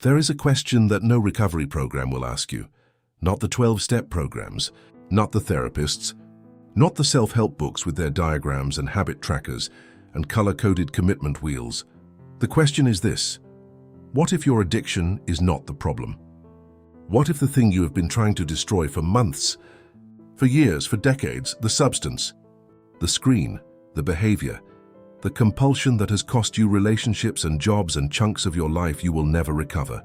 There is a question that no recovery program will ask you. Not the 12-step programs, not the therapists, not the self-help books with their diagrams and habit trackers and color-coded commitment wheels. The question is this: what if your addiction is not the problem? What if the thing you have been trying to destroy for months, for years, for decades, the substance, the screen, the behavior, the compulsion that has cost you relationships and jobs and chunks of your life you will never recover?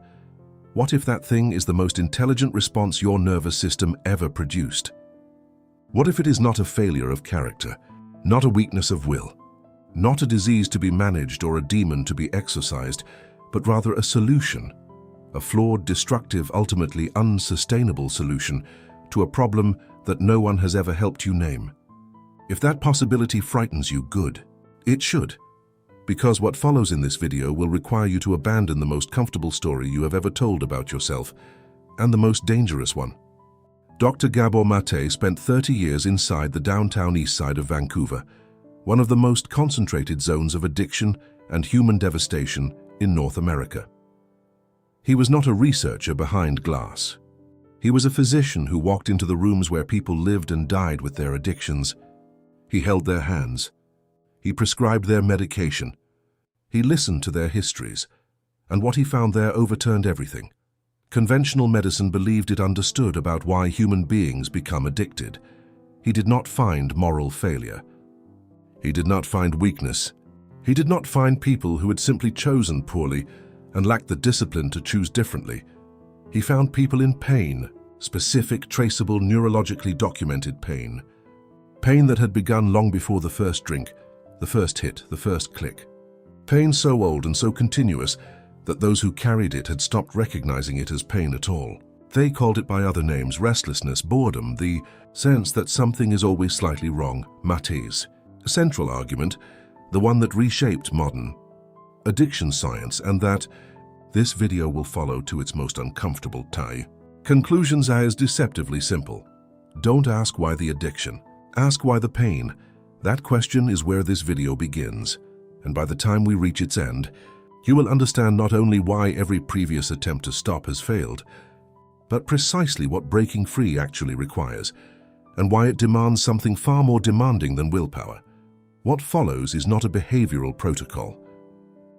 What if that thing is the most intelligent response your nervous system ever produced? What if it is not a failure of character, not a weakness of will, not a disease to be managed or a demon to be exorcised, but rather a solution, a flawed, destructive, ultimately unsustainable solution to a problem that no one has ever helped you name? If that possibility frightens you, good. It should, because what follows in this video will require you to abandon the most comfortable story you have ever told about yourself, and the most dangerous one. Dr. Gabor Maté spent 30 years inside the downtown east side of Vancouver, one of the most concentrated zones of addiction and human devastation in North America. He was not a researcher behind glass. He was a physician who walked into the rooms where people lived and died with their addictions. He held their hands. He prescribed their medication. He listened to their histories, and what he found there overturned everything. Conventional medicine believed it understood about why human beings become addicted. He did not find moral failure. He did not find weakness. He did not find people who had simply chosen poorly and lacked the discipline to choose differently. He found people in pain, specific, traceable, neurologically documented pain. Pain that had begun long before the first drink, the first hit, the first click. Pain so old and so continuous that those who carried it had stopped recognizing it as pain at all. They called it by other names: restlessness, boredom, the sense that something is always slightly wrong, Maté's central argument, the one that reshaped modern addiction science, and that this video will follow to its most uncomfortable tie. Conclusions are as deceptively simple. Don't ask why the addiction. Ask why the pain. That question is where this video begins, and by the time we reach its end, you will understand not only why every previous attempt to stop has failed, but precisely what breaking free actually requires, and why it demands something far more demanding than willpower. What follows is not a behavioral protocol.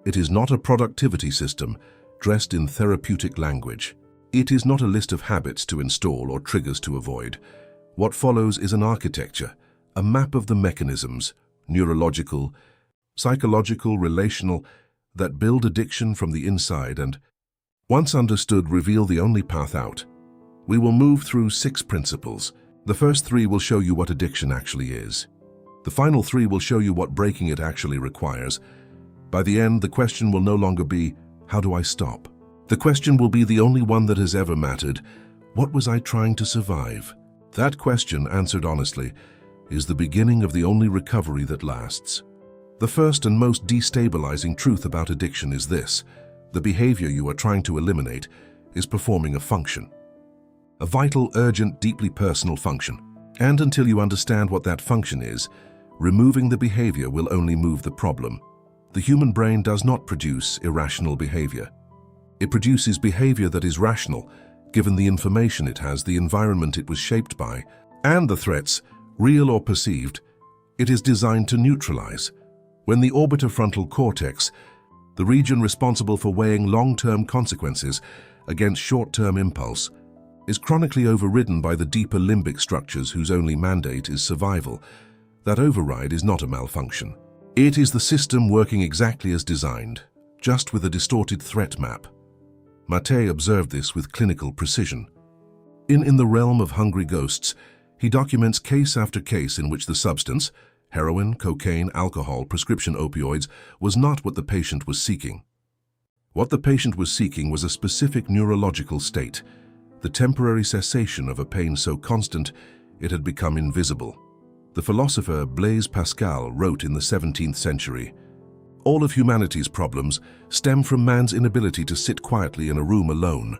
It is not a productivity system dressed in therapeutic language. It is not a list of habits to install or triggers to avoid. What follows is an architecture, a map of the mechanisms, neurological, psychological, relational, that build addiction from the inside and, once understood, reveal the only path out. We will move through 6 principles. The first 3 will show you what addiction actually is. The final 3 will show you what breaking it actually requires. By the end, the question will no longer be, how do I stop? The question will be the only one that has ever mattered. What was I trying to survive? That question, answered honestly, is the beginning of the only recovery that lasts. The first and most destabilizing truth about addiction is this: the behavior you are trying to eliminate is performing a function. A vital, urgent, deeply personal function. And until you understand what that function is, removing the behavior will only move the problem. The human brain does not produce irrational behavior. It produces behavior that is rational, given the information it has, the environment it was shaped by, and the threats, real or perceived, it is designed to neutralize. When the orbitofrontal cortex, the region responsible for weighing long-term consequences against short-term impulse, is chronically overridden by the deeper limbic structures whose only mandate is survival, that override is not a malfunction. It is the system working exactly as designed, just with a distorted threat map. Maté observed this with clinical precision. In the realm of hungry ghosts, he documents case after case in which the substance, heroin, cocaine, alcohol, prescription opioids, was not what the patient was seeking. What the patient was seeking was a specific neurological state, the temporary cessation of a pain so constant it had become invisible. The philosopher Blaise Pascal wrote in the 17th century, "All of humanity's problems stem from man's inability to sit quietly in a room alone."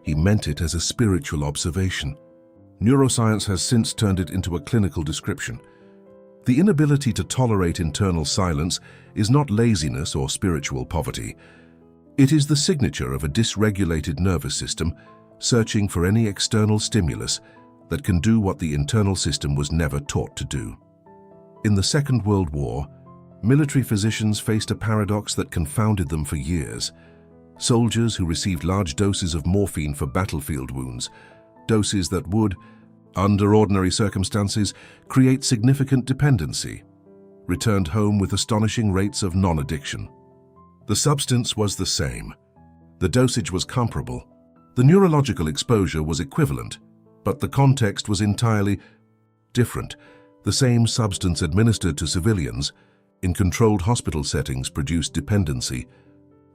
He meant it as a spiritual observation. Neuroscience has since turned it into a clinical description. The inability to tolerate internal silence is not laziness or spiritual poverty. It is the signature of a dysregulated nervous system searching for any external stimulus that can do what the internal system was never taught to do. In the Second World War, military physicians faced a paradox that confounded them for years. Soldiers who received large doses of morphine for battlefield wounds, doses that would, under ordinary circumstances, create significant dependency, returned home with astonishing rates of non-addiction. The substance was the same. The dosage was comparable. The neurological exposure was equivalent, but the context was entirely different. The same substance administered to civilians in controlled hospital settings produced dependency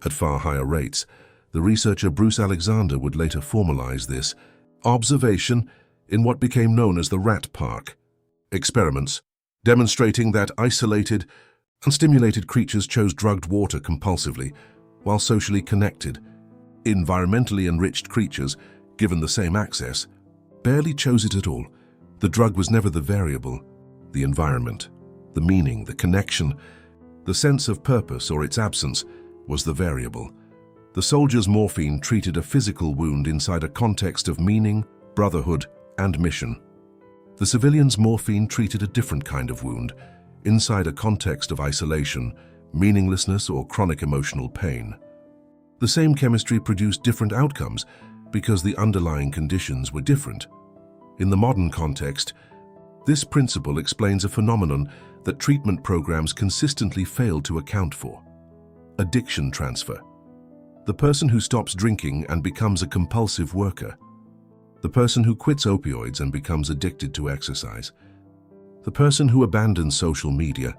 at far higher rates. The researcher Bruce Alexander would later formalize this observation in what became known as the rat park experiments, demonstrating that isolated, unstimulated creatures chose drugged water compulsively, while socially connected, environmentally enriched creatures, given the same access, barely chose it at all. The drug was never the variable. The environment, the meaning, the connection, the sense of purpose or its absence was the variable. The soldier's morphine treated a physical wound inside a context of meaning, brotherhood, and mission. The civilian's morphine treated a different kind of wound, inside a context of isolation, meaninglessness, or chronic emotional pain. The same chemistry produced different outcomes because the underlying conditions were different. In the modern context, this principle explains a phenomenon that treatment programs consistently fail to account for: addiction transfer. The person who stops drinking and becomes a compulsive worker. The person who quits opioids and becomes addicted to exercise. The person who abandons social media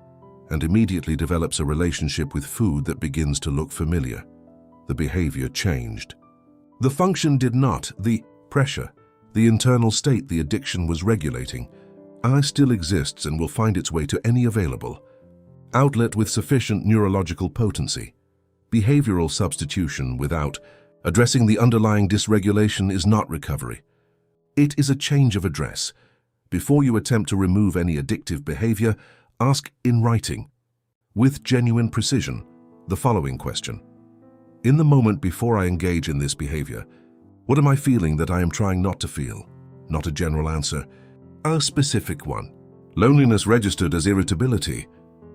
and immediately develops a relationship with food that begins to look familiar. The behavior changed. The function did not. The pressure, the internal state the addiction was regulating, still exists and will find its way to any available outlet with sufficient neurological potency. Behavioral substitution without addressing the underlying dysregulation is not recovery. It is a change of address. Before you attempt to remove any addictive behavior, ask in writing, with genuine precision, the following question. In the moment before I engage in this behavior, what am I feeling that I am trying not to feel? Not a general answer, a specific one. Loneliness registered as irritability,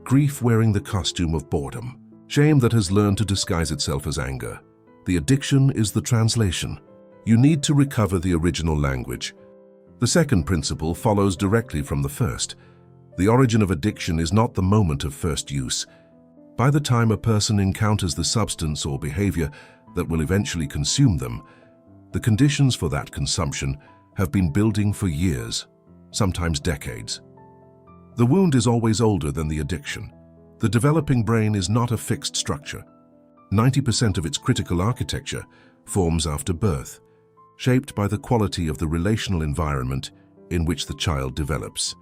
grief wearing the costume of boredom, shame that has learned to disguise itself as anger. The addiction is the translation. You need to recover the original language. The second principle follows directly from the first. The origin of addiction is not the moment of first use. By the time a person encounters the substance or behavior that will eventually consume them, the conditions for that consumption have been building for years, sometimes decades. The wound is always older than the addiction. The developing brain is not a fixed structure. 90% of its critical architecture forms after birth, shaped by the quality of the relational environment in which the child develops.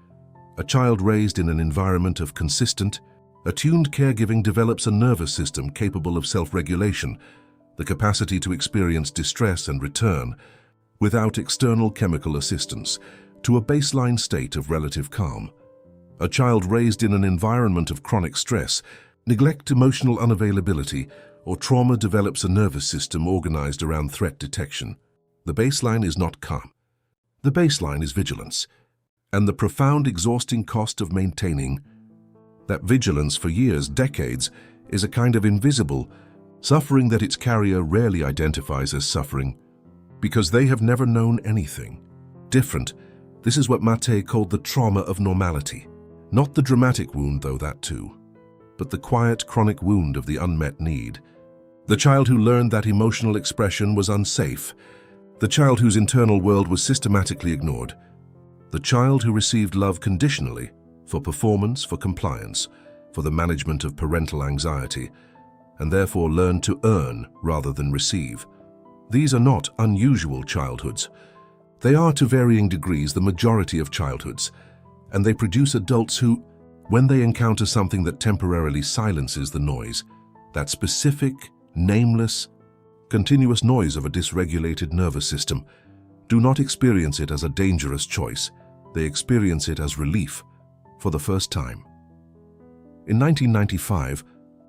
A child raised in an environment of consistent, attuned caregiving develops a nervous system capable of self-regulation, the capacity to experience distress and return, without external chemical assistance, to a baseline state of relative calm. A child raised in an environment of chronic stress, neglect, emotional unavailability, or trauma develops a nervous system organized around threat detection. The baseline is not calm. The baseline is vigilance, and the profound, exhausting cost of maintaining that vigilance for years, decades, is a kind of invisible suffering that its carrier rarely identifies as suffering, because they have never known anything different. This is what Maté called the trauma of normality. Not the dramatic wound, though that too, but the quiet, chronic wound of the unmet need. The child who learned that emotional expression was unsafe. The child whose internal world was systematically ignored. The child who received love conditionally, for performance, for compliance, for the management of parental anxiety, and therefore learned to earn rather than receive. These are not unusual childhoods. They are, to varying degrees, the majority of childhoods, and they produce adults who, when they encounter something that temporarily silences the noise, that specific, nameless, continuous noise of a dysregulated nervous system, do not experience it as a dangerous choice. They experience it as relief for the first time. In 1995,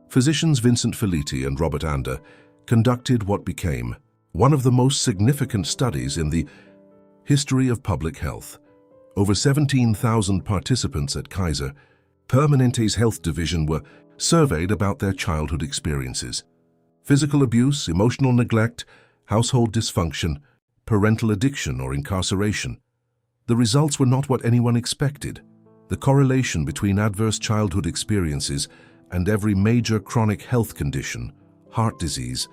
physicians Vincent Felitti and Robert Ander conducted what became one of the most significant studies in the history of public health. Over 17,000 participants at Kaiser Permanente's health division were surveyed about their childhood experiences. Physical abuse, emotional neglect, household dysfunction, parental addiction or incarceration. The results were not what anyone expected. The correlation between adverse childhood experiences and every major chronic health condition, heart disease,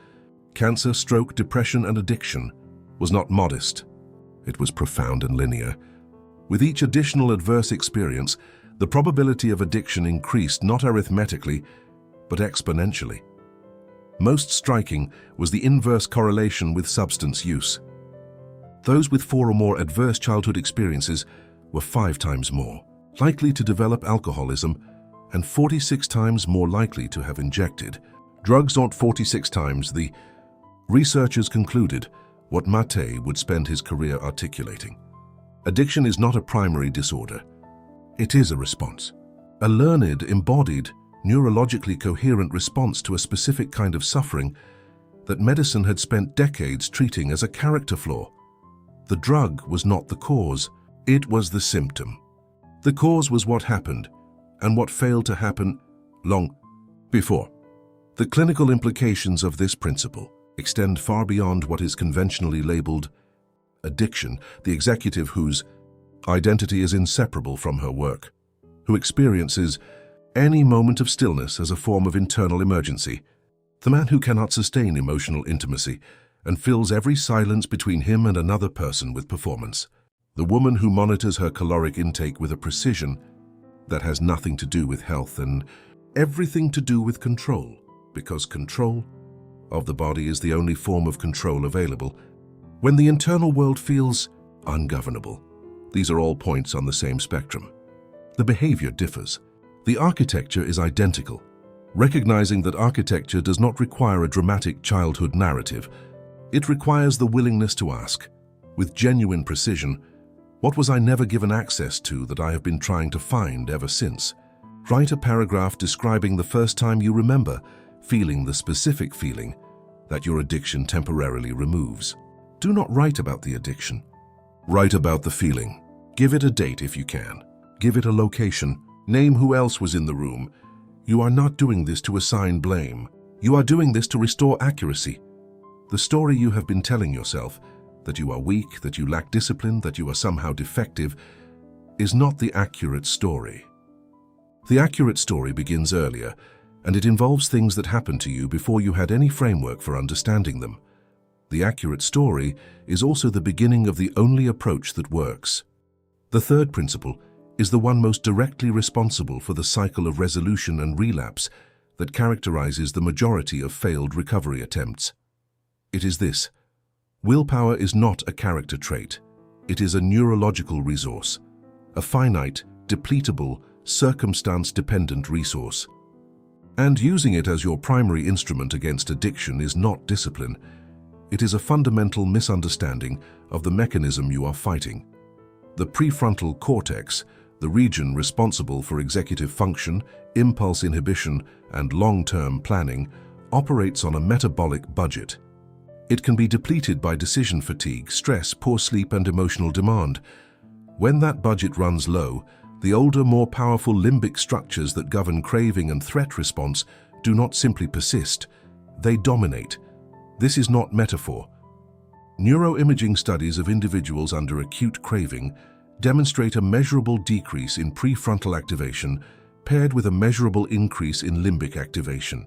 cancer, stroke, depression, and addiction, was not modest. It was profound and linear. With each additional adverse experience, the probability of addiction increased not arithmetically, but exponentially. Most striking was the inverse correlation with substance use. Those with 4 or more adverse childhood experiences were 5 times more likely to develop alcoholism and 46 times more likely to have injected drugs, not 46 times. The researchers concluded what Maté would spend his career articulating. Addiction is not a primary disorder. It is a response. A learned, embodied, neurologically coherent response to a specific kind of suffering that medicine had spent decades treating as a character flaw. The drug was not the cause, it was the symptom. The cause was what happened, and what failed to happen long before. The clinical implications of this principle extend far beyond what is conventionally labeled addiction. The executive whose identity is inseparable from her work, who experiences any moment of stillness as a form of internal emergency, the man who cannot sustain emotional intimacy and fills every silence between him and another person with performance, the woman who monitors her caloric intake with a precision that has nothing to do with health and everything to do with control, because control of the body is the only form of control available when the internal world feels ungovernable. These are all points on the same spectrum. The behavior differs. The architecture is identical. Recognizing that architecture does not require a dramatic childhood narrative, it requires the willingness to ask, with genuine precision, what was I never given access to that I have been trying to find ever since? Write a paragraph describing the first time you remember feeling the specific feeling that your addiction temporarily removes. Do not write about the addiction. Write about the feeling. Give it a date if you can. Give it a location. Name who else was in the room. You are not doing this to assign blame. You are doing this to restore accuracy. The story you have been telling yourself, that you are weak, that you lack discipline, that you are somehow defective, is not the accurate story. The accurate story begins earlier, and it involves things that happened to you before you had any framework for understanding them. The accurate story is also the beginning of the only approach that works. The third principle is the one most directly responsible for the cycle of resolution and relapse that characterizes the majority of failed recovery attempts. It is this: willpower is not a character trait. It is a neurological resource, a finite, depletable, circumstance-dependent resource. And using it as your primary instrument against addiction is not discipline. It is a fundamental misunderstanding of the mechanism you are fighting. The prefrontal cortex, the region responsible for executive function, impulse inhibition, and long-term planning, operates on a metabolic budget. It can be depleted by decision fatigue, stress, poor sleep, and emotional demand. When that budget runs low, the older, more powerful limbic structures that govern craving and threat response do not simply persist, they dominate. This is not metaphor. Neuroimaging studies of individuals under acute craving demonstrate a measurable decrease in prefrontal activation paired with a measurable increase in limbic activation.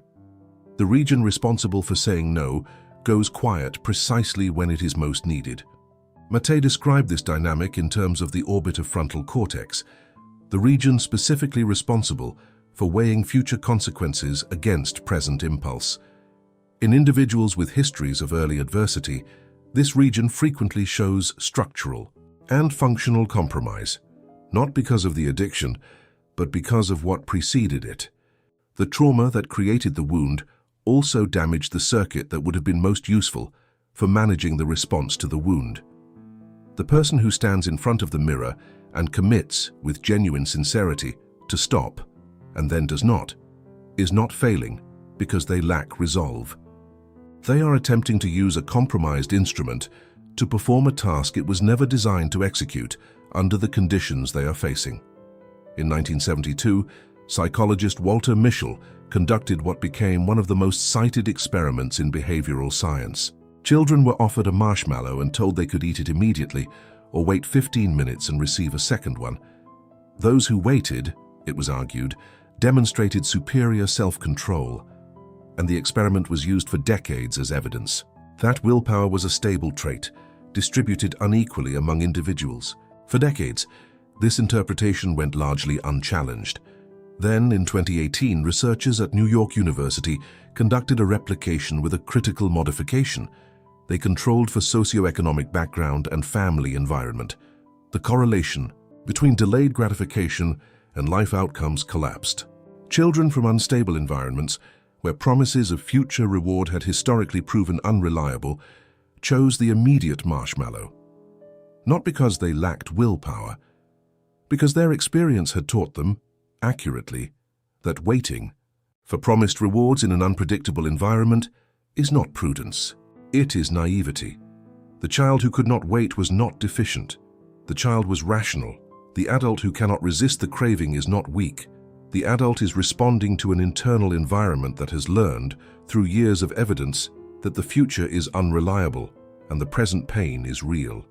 The region responsible for saying no goes quiet precisely when it is most needed. Maté described this dynamic in terms of the orbitofrontal cortex, the region specifically responsible for weighing future consequences against present impulse. In individuals with histories of early adversity, this region frequently shows structural and functional compromise, not because of the addiction, but because of what preceded it. The trauma that created the wound also damaged the circuit that would have been most useful for managing the response to the wound. The person who stands in front of the mirror and commits with genuine sincerity to stop and then does not, is not failing because they lack resolve. They are attempting to use a compromised instrument to perform a task it was never designed to execute under the conditions they are facing. In 1972, psychologist Walter Mischel conducted what became one of the most cited experiments in behavioral science. Children were offered a marshmallow and told they could eat it immediately or wait 15 minutes and receive a second one. Those who waited, it was argued, demonstrated superior self-control, and the experiment was used for decades as evidence. That willpower was a stable trait, distributed unequally among individuals. For decades, this interpretation went largely unchallenged. Then, in 2018, researchers at New York University conducted a replication with a critical modification. They controlled for socioeconomic background and family environment. The correlation between delayed gratification and life outcomes collapsed. Children from unstable environments, where promises of future reward had historically proven unreliable, chose the immediate marshmallow. Not because they lacked willpower, because their experience had taught them, accurately, that waiting for promised rewards in an unpredictable environment is not prudence. It is naivety. The child who could not wait was not deficient. The child was rational. The adult who cannot resist the craving is not weak. The adult is responding to an internal environment that has learned, through years of evidence, that the future is unreliable and the present pain is real.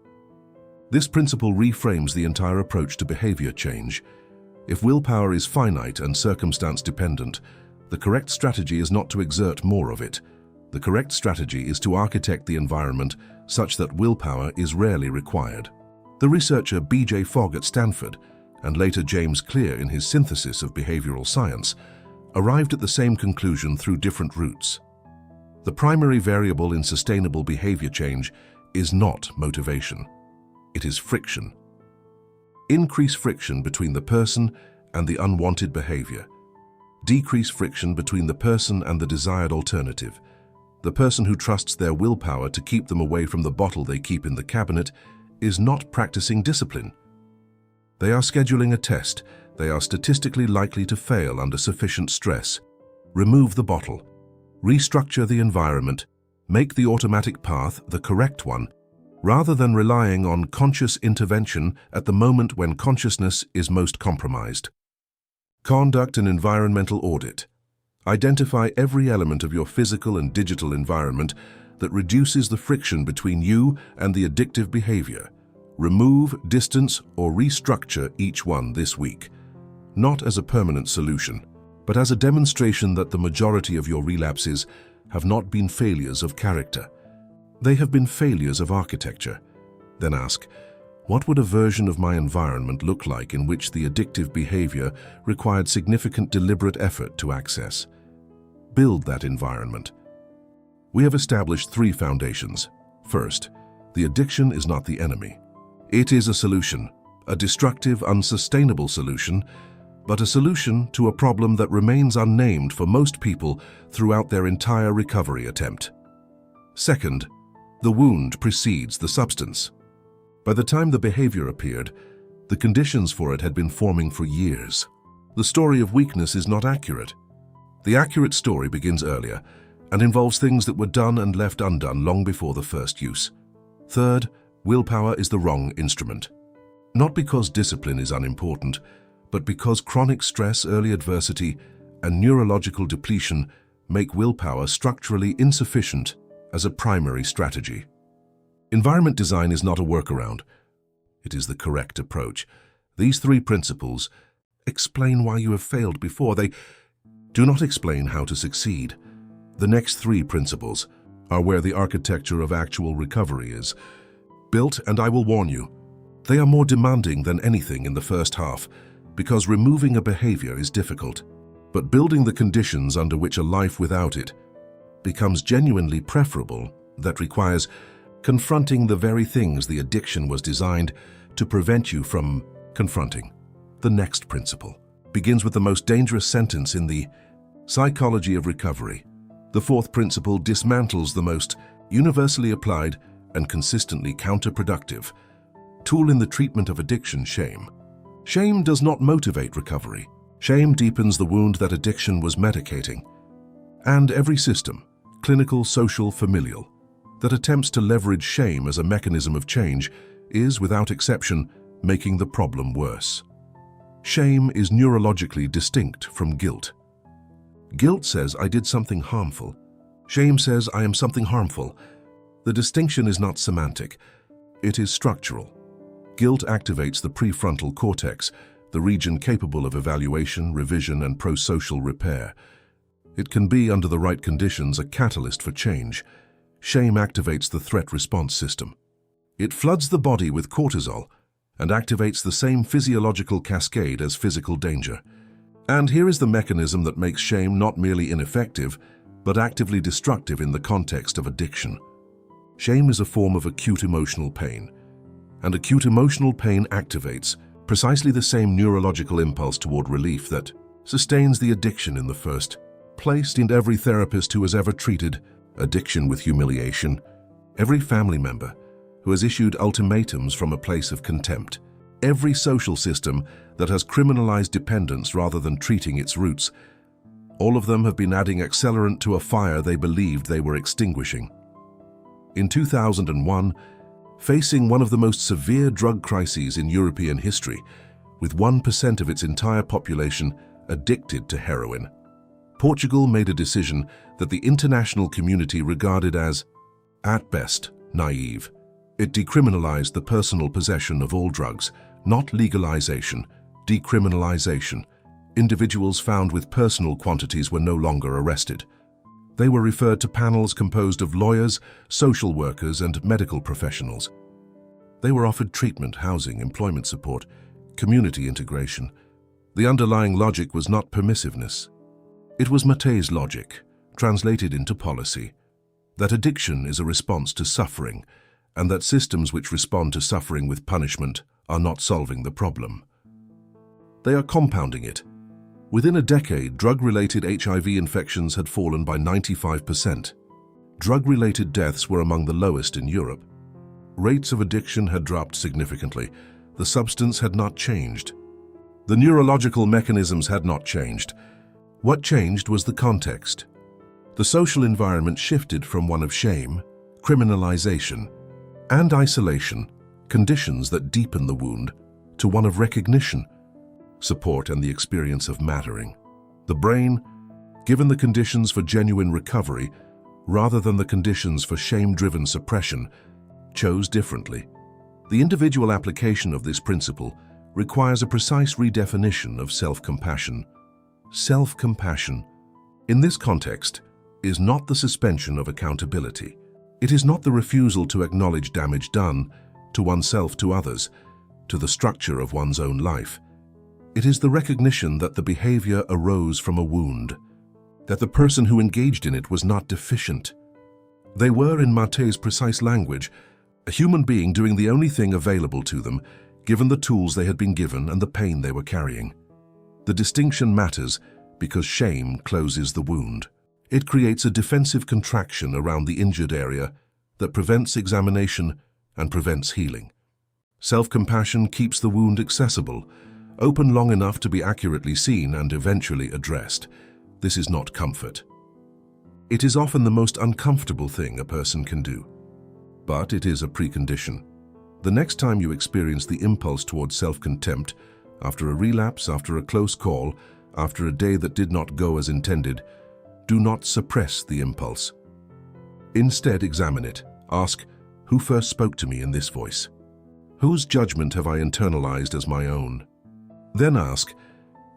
This principle reframes the entire approach to behavior change. If willpower is finite and circumstance-dependent, the correct strategy is not to exert more of it. The correct strategy is to architect the environment such that willpower is rarely required. The researcher B.J. Fogg at Stanford, and later James Clear in his synthesis of behavioral science, arrived at the same conclusion through different routes. The primary variable in sustainable behavior change is not motivation. It is friction. Increase friction between the person and the unwanted behavior. Decrease friction between the person and the desired alternative. The person who trusts their willpower to keep them away from the bottle they keep in the cabinet is not practicing discipline. They are scheduling a test. They are statistically likely to fail under sufficient stress. Remove the bottle. Restructure the environment. Make the automatic path the correct one, rather than relying on conscious intervention at the moment when consciousness is most compromised. Conduct an environmental audit. Identify every element of your physical and digital environment that reduces the friction between you and the addictive behavior. Remove, distance, or restructure each one this week, not as a permanent solution, but as a demonstration that the majority of your relapses have not been failures of character. They have been failures of architecture. Then ask, what would a version of my environment look like in which the addictive behavior required significant deliberate effort to access? Build that environment. We have established 3 foundations. First, the addiction is not the enemy. It is a solution, a destructive, unsustainable solution, but a solution to a problem that remains unnamed for most people throughout their entire recovery attempt. Second, the wound precedes the substance. By the time the behavior appeared, the conditions for it had been forming for years. The story of weakness is not accurate. The accurate story begins earlier and involves things that were done and left undone long before the first use. Third, willpower is the wrong instrument. Not because discipline is unimportant, but because chronic stress, early adversity, and neurological depletion make willpower structurally insufficient as a primary strategy. Environment design is not a workaround. It is the correct approach. These 3 principles explain why you have failed before. They do not explain how to succeed. The next 3 principles are where the architecture of actual recovery is built, and I will warn you, they are more demanding than anything in the first half, because removing a behavior is difficult, but building the conditions under which a life without it becomes genuinely preferable. That requires confronting the very things the addiction was designed to prevent you from confronting. The next principle begins with the most dangerous sentence in the psychology of recovery. The 4th principle dismantles the most universally applied and consistently counterproductive tool in the treatment of addiction: shame. Shame does not motivate recovery. Shame deepens the wound that addiction was medicating. And every system, clinical, social, familial, that attempts to leverage shame as a mechanism of change is, without exception, making the problem worse. Shame is neurologically distinct from guilt. Guilt says I did something harmful. Shame says I am something harmful. The distinction is not semantic. It is structural. Guilt activates the prefrontal cortex, the region capable of evaluation, revision, and prosocial repair. It can be, under the right conditions, a catalyst for change. Shame activates the threat response system. It floods the body with cortisol and activates the same physiological cascade as physical danger. And here is the mechanism that makes shame not merely ineffective, but actively destructive in the context of addiction. Shame is a form of acute emotional pain, and acute emotional pain activates precisely the same neurological impulse toward relief that sustains the addiction in the first place. And every therapist who has ever treated addiction with humiliation, every family member who has issued ultimatums from a place of contempt, every social system that has criminalized dependence rather than treating its roots, all of them have been adding accelerant to a fire they believed they were extinguishing. In 2001, facing one of the most severe drug crises in European history, with 1% of its entire population addicted to heroin, Portugal made a decision that the international community regarded as, at best, naive. It decriminalized the personal possession of all drugs, not legalization, decriminalization. Individuals found with personal quantities were no longer arrested. They were referred to panels composed of lawyers, social workers, and medical professionals. They were offered treatment, housing, employment support, community integration. The underlying logic was not permissiveness. It was Maté's logic, translated into policy, that addiction is a response to suffering, and that systems which respond to suffering with punishment are not solving the problem. They are compounding it. Within a decade, drug-related HIV infections had fallen by 95%. Drug-related deaths were among the lowest in Europe. Rates of addiction had dropped significantly. The substance had not changed. The neurological mechanisms had not changed. What changed was the context. The social environment shifted from one of shame, criminalization, and isolation, conditions that deepen the wound, to one of recognition, support, and the experience of mattering. The brain, given the conditions for genuine recovery, rather than the conditions for shame-driven suppression, chose differently. The individual application of this principle requires a precise redefinition of self-compassion. Self-compassion, in this context, is not the suspension of accountability. It is not the refusal to acknowledge damage done to oneself, to others, to the structure of one's own life. It is the recognition that the behavior arose from a wound, that the person who engaged in it was not deficient. They were, in Maté's precise language, a human being doing the only thing available to them, given the tools they had been given and the pain they were carrying. The distinction matters because shame closes the wound. It creates a defensive contraction around the injured area that prevents examination and prevents healing. Self-compassion keeps the wound accessible, open long enough to be accurately seen and eventually addressed. This is not comfort. It is often the most uncomfortable thing a person can do, but it is a precondition. The next time you experience the impulse towards self-contempt, after a relapse, after a close call, after a day that did not go as intended, do not suppress the impulse. Instead, examine it. Ask, who first spoke to me in this voice? Whose judgment have I internalized as my own? Then ask,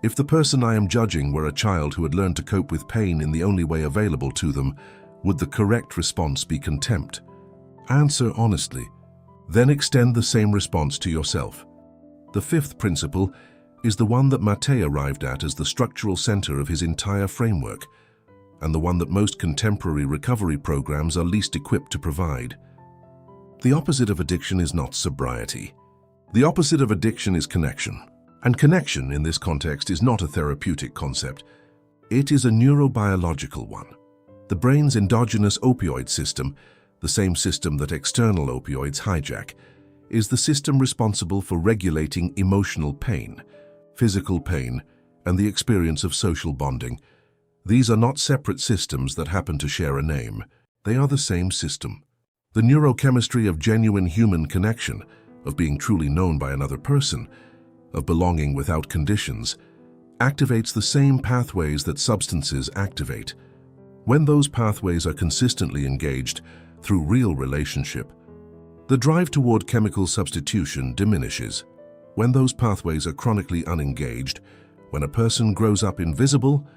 if the person I am judging were a child who had learned to cope with pain in the only way available to them, would the correct response be contempt? Answer honestly. Then extend the same response to yourself. The fifth principle is the one that Maté arrived at as the structural center of his entire framework, and the one that most contemporary recovery programs are least equipped to provide. The opposite of addiction is not sobriety. The opposite of addiction is connection. And connection, in this context, is not a therapeutic concept. It is a neurobiological one. The brain's endogenous opioid system, the same system that external opioids hijack, is the system responsible for regulating emotional pain, physical pain, and the experience of social bonding. These are not separate systems that happen to share a name. They are the same system. The neurochemistry of genuine human connection, of being truly known by another person, of belonging without conditions, activates the same pathways that substances activate. When those pathways are consistently engaged through real relationship, the drive toward chemical substitution diminishes. When those pathways are chronically unengaged, when a person grows up invisible,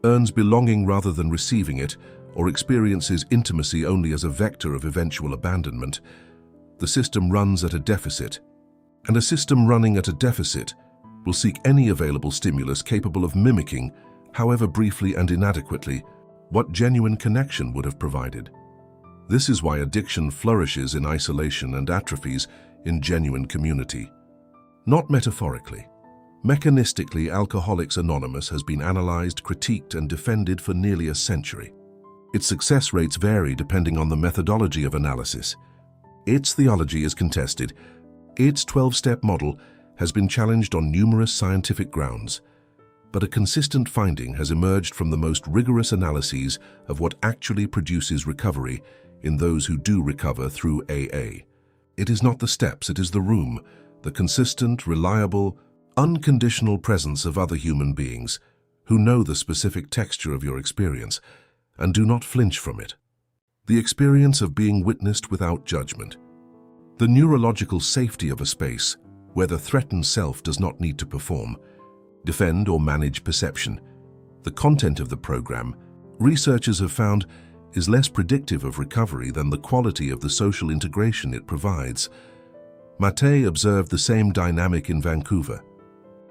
earns belonging rather than receiving it, or experiences intimacy only as a vector of eventual abandonment, the system runs at a deficit. And a system running at a deficit will seek any available stimulus capable of mimicking, however briefly and inadequately, what genuine connection would have provided. This is why addiction flourishes in isolation and atrophies in genuine community. Not metaphorically. Mechanistically, Alcoholics Anonymous has been analyzed, critiqued, and defended for nearly a century. Its success rates vary depending on the methodology of analysis. Its theology is contested. Its 12-step model has been challenged on numerous scientific grounds. But a consistent finding has emerged from the most rigorous analyses of what actually produces recovery in those who do recover through AA. It is not the steps, it is the room, the consistent, reliable, unconditional presence of other human beings who know the specific texture of your experience and do not flinch from it. The experience of being witnessed without judgment. The neurological safety of a space where the threatened self does not need to perform, defend or manage perception. The content of the program, researchers have found, is less predictive of recovery than the quality of the social integration it provides. Maté observed the same dynamic in Vancouver.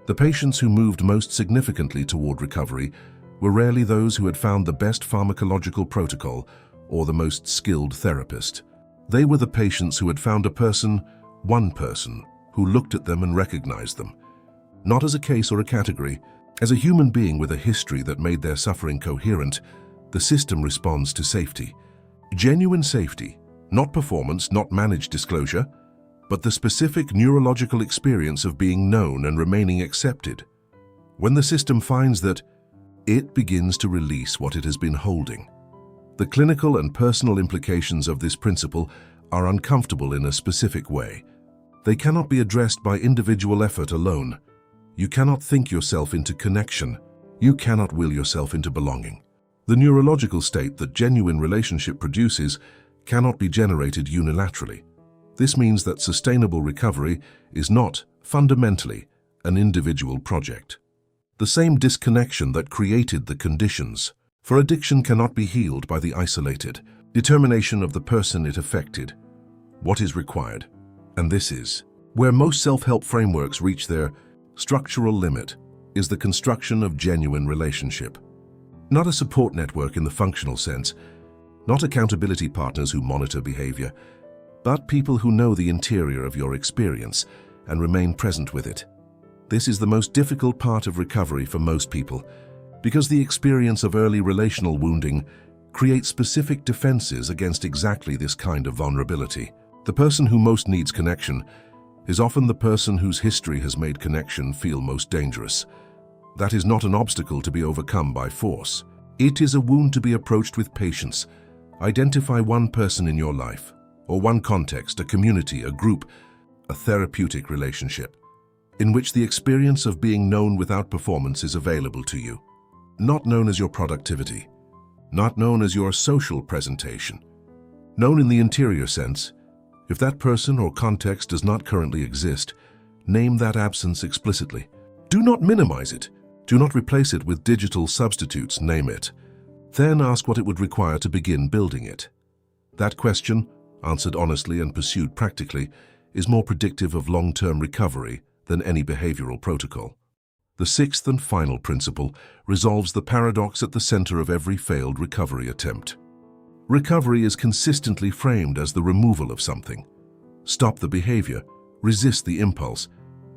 The patients who moved most significantly toward recovery were rarely those who had found the best pharmacological protocol or the most skilled therapist. They were the patients who had found a person, one person, who looked at them and recognized them. Not as a case or a category, as a human being with a history that made their suffering coherent, the system responds to safety. Genuine safety, not performance, not managed disclosure, but the specific neurological experience of being known and remaining accepted. When the system finds that, it begins to release what it has been holding. The clinical and personal implications of this principle are uncomfortable in a specific way. They cannot be addressed by individual effort alone. You cannot think yourself into connection. You cannot will yourself into belonging. The neurological state that genuine relationship produces cannot be generated unilaterally. This means that sustainable recovery is not, fundamentally, an individual project. The same disconnection that created the conditions for addiction cannot be healed by the isolated determination of the person it affected. What is required, and this is where most self-help frameworks reach their structural limit, is the construction of genuine relationship. Not a support network in the functional sense, not accountability partners who monitor behavior, but people who know the interior of your experience and remain present with it. This is the most difficult part of recovery for most people, because the experience of early relational wounding creates specific defenses against exactly this kind of vulnerability. The person who most needs connection is often the person whose history has made connection feel most dangerous. That is not an obstacle to be overcome by force. It is a wound to be approached with patience. Identify one person in your life, or one context, a community, a group, a therapeutic relationship, in which the experience of being known without performance is available to you. Not known as your productivity, not known as your social presentation. Known in the interior sense. If that person or context does not currently exist, name that absence explicitly. Do not minimize it. Do not replace it with digital substitutes, name it. Then ask what it would require to begin building it. That question, answered honestly and pursued practically, is more predictive of long-term recovery than any behavioral protocol. The sixth and final principle resolves the paradox at the center of every failed recovery attempt. Recovery is consistently framed as the removal of something. Stop the behavior, resist the impulse,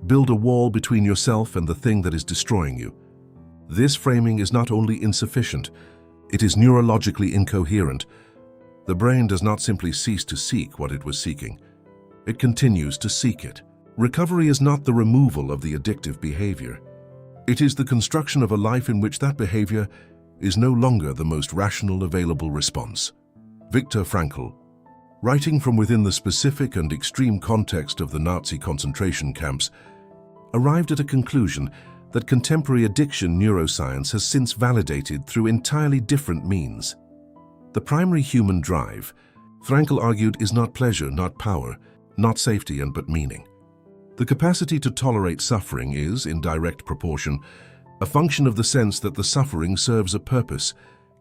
build a wall between yourself and the thing that is destroying you. This framing is not only insufficient, it is neurologically incoherent. The brain does not simply cease to seek what it was seeking. It continues to seek it. Recovery is not the removal of the addictive behavior. It is the construction of a life in which that behavior is no longer the most rational available response. Viktor Frankl, writing from within the specific and extreme context of the Nazi concentration camps, arrived at a conclusion that contemporary addiction neuroscience has since validated through entirely different means. The primary human drive, Frankl argued, is not pleasure, not power, not safety, but meaning. The capacity to tolerate suffering is, in direct proportion, a function of the sense that the suffering serves a purpose,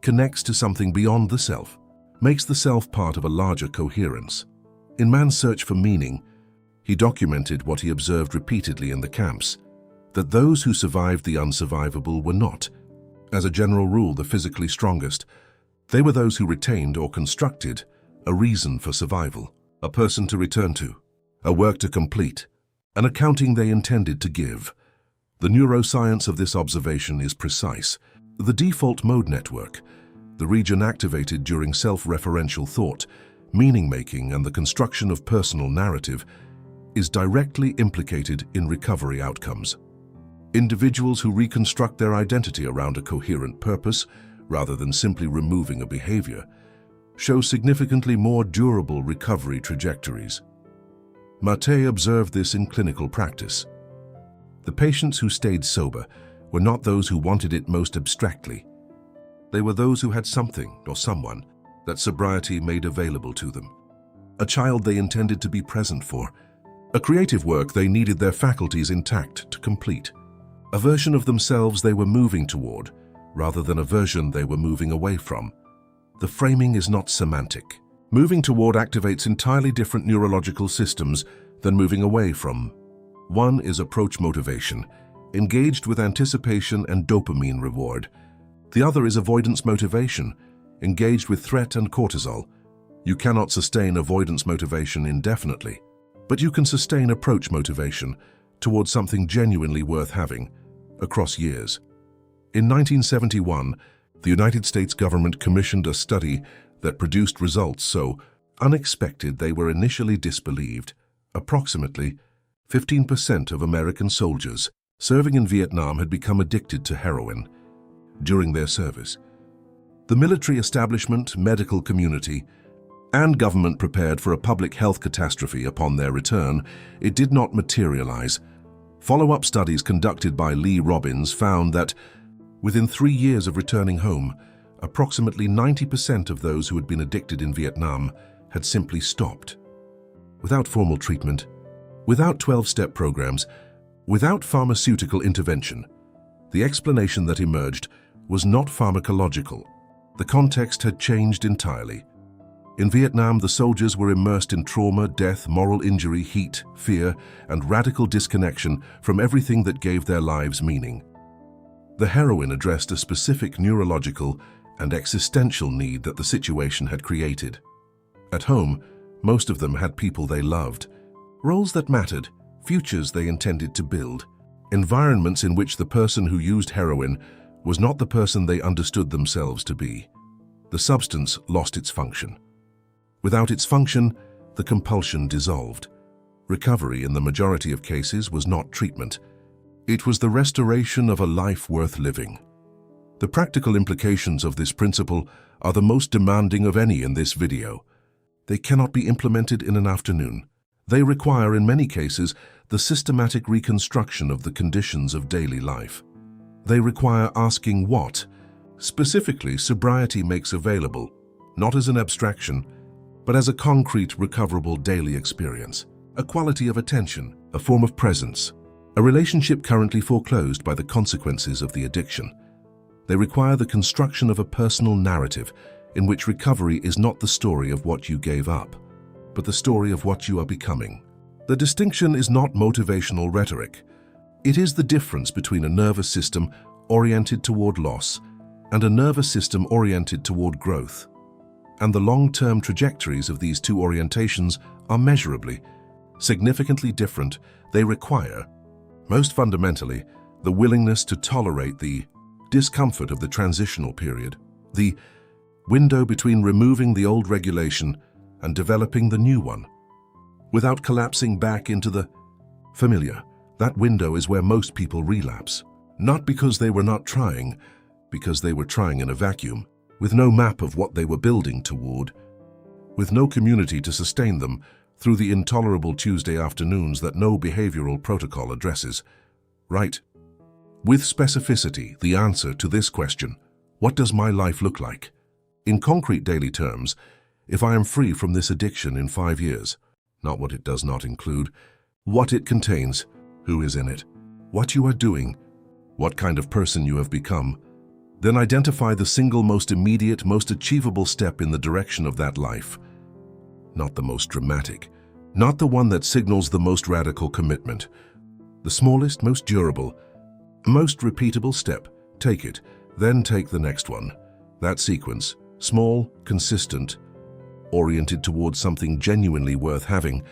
connects to something beyond the self, makes the self part of a larger coherence. In man's search for meaning, he documented what he observed repeatedly in the camps, that those who survived the unsurvivable were not, as a general rule, the physically strongest. They were those who retained or constructed a reason for survival, a person to return to, a work to complete, an accounting they intended to give. The neuroscience of this observation is precise. The default mode network, the region activated during self-referential thought, meaning-making, and the construction of personal narrative, is directly implicated in recovery outcomes. Individuals who reconstruct their identity around a coherent purpose, rather than simply removing a behavior, show significantly more durable recovery trajectories. Maté observed this in clinical practice. The patients who stayed sober were not those who wanted it most abstractly. They were those who had something or someone that sobriety made available to them. A child they intended to be present for, a creative work they needed their faculties intact to complete, a version of themselves they were moving toward, rather than a version they were moving away from. The framing is not semantic. Moving toward activates entirely different neurological systems than moving away from. One is approach motivation, engaged with anticipation and dopamine reward. The other is avoidance motivation, engaged with threat and cortisol. You cannot sustain avoidance motivation indefinitely, but you can sustain approach motivation towards something genuinely worth having across years. In 1971, the United States government commissioned a study that produced results so unexpected they were initially disbelieved. Approximately 15% of American soldiers serving in Vietnam had become addicted to heroin during their service. The military establishment, medical community, and government prepared for a public health catastrophe upon their return. It did not materialize. Follow-up studies conducted by Lee Robbins found that within 3 years of returning home, approximately 90% of those who had been addicted in Vietnam had simply stopped. Without formal treatment, without 12-step programs, without pharmaceutical intervention, the explanation that emerged was not pharmacological. The context had changed entirely. In Vietnam, the soldiers were immersed in trauma, death, moral injury, heat, fear, and radical disconnection from everything that gave their lives meaning. The heroin addressed a specific neurological and existential need that the situation had created. At home, most of them had people they loved, roles that mattered, futures they intended to build, environments in which the person who used heroin was not the person they understood themselves to be. The substance lost its function. Without its function, the compulsion dissolved. Recovery, in the majority of cases, was not treatment. It was the restoration of a life worth living. The practical implications of this principle are the most demanding of any in this video. They cannot be implemented in an afternoon. They require, in many cases, the systematic reconstruction of the conditions of daily life. They require asking what, specifically, sobriety makes available, not as an abstraction, but as a concrete, recoverable daily experience, a quality of attention, a form of presence, a relationship currently foreclosed by the consequences of the addiction. They require the construction of a personal narrative in which recovery is not the story of what you gave up, but the story of what you are becoming. The distinction is not motivational rhetoric. It is the difference between a nervous system oriented toward loss and a nervous system oriented toward growth. And the long-term trajectories of these two orientations are measurably, significantly different. They require, most fundamentally, the willingness to tolerate the discomfort of the transitional period, the window between removing the old regulation and developing the new one, without collapsing back into the familiar. That window is where most people relapse, not because they were not trying, because they were trying in a vacuum, with no map of what they were building toward, with no community to sustain them through the intolerable Tuesday afternoons that no behavioral protocol addresses. Right. With specificity, the answer to this question, what does my life look like? In concrete daily terms, if I am free from this addiction in 5 years, not what it does not include, what it contains, who is in it, what you are doing, what kind of person you have become, then identify the single most immediate, most achievable step in the direction of that life. Not the most dramatic, not the one that signals the most radical commitment. The smallest, most durable, most repeatable step. Take it, then take the next one. That sequence, small, consistent, oriented towards something genuinely worth having,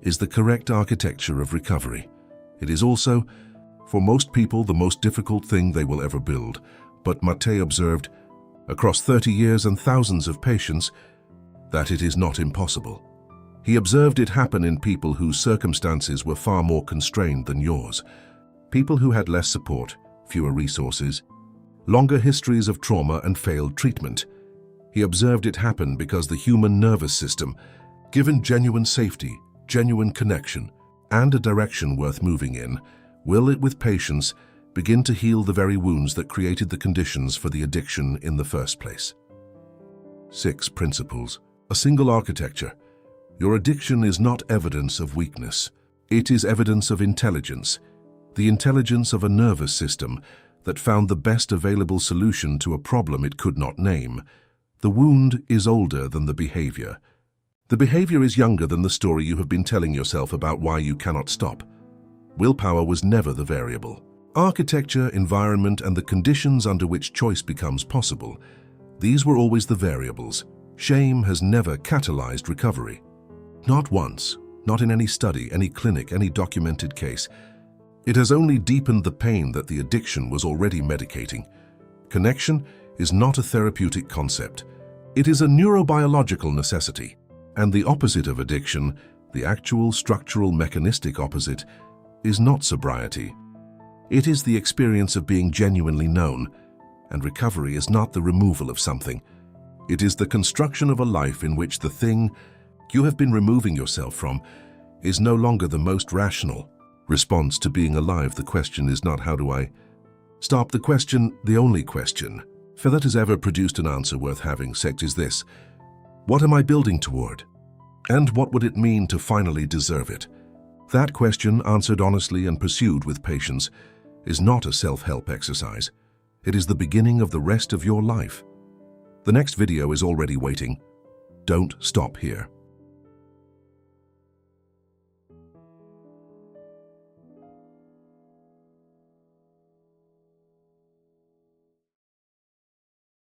is the correct architecture of recovery. It is also, for most people, the most difficult thing they will ever build. But Maté observed, across 30 years and thousands of patients, that it is not impossible. He observed it happen in people whose circumstances were far more constrained than yours. People who had less support, fewer resources, longer histories of trauma and failed treatment. He observed it happen because the human nervous system, given genuine safety, genuine connection, and a direction worth moving in, will it with patience begin to heal the very wounds that created the conditions for the addiction in the first place. 6 principles. A single architecture. Your addiction is not evidence of weakness. It is evidence of intelligence, the intelligence of a nervous system that found the best available solution to a problem it could not name. The wound is older than the behavior. The behavior is younger than the story you have been telling yourself about why you cannot stop. Willpower was never the variable. Architecture, environment, and the conditions under which choice becomes possible, these were always the variables. Shame has never catalyzed recovery. Not once, not in any study, any clinic, any documented case. It has only deepened the pain that the addiction was already medicating. Connection is not a therapeutic concept. It is a neurobiological necessity. And the opposite of addiction, the actual structural mechanistic opposite, is not sobriety. It is the experience of being genuinely known, and recovery is not the removal of something. It is the construction of a life in which the thing you have been removing yourself from is no longer the most rational response to being alive. The question is not how do I stop. The question, the only question, for that has ever produced an answer worth having, sect, is this: what am I building toward? And what would it mean to finally deserve it? That question, answered honestly and pursued with patience, is not a self-help exercise. It is the beginning of the rest of your life. The next video is already waiting. Don't stop here.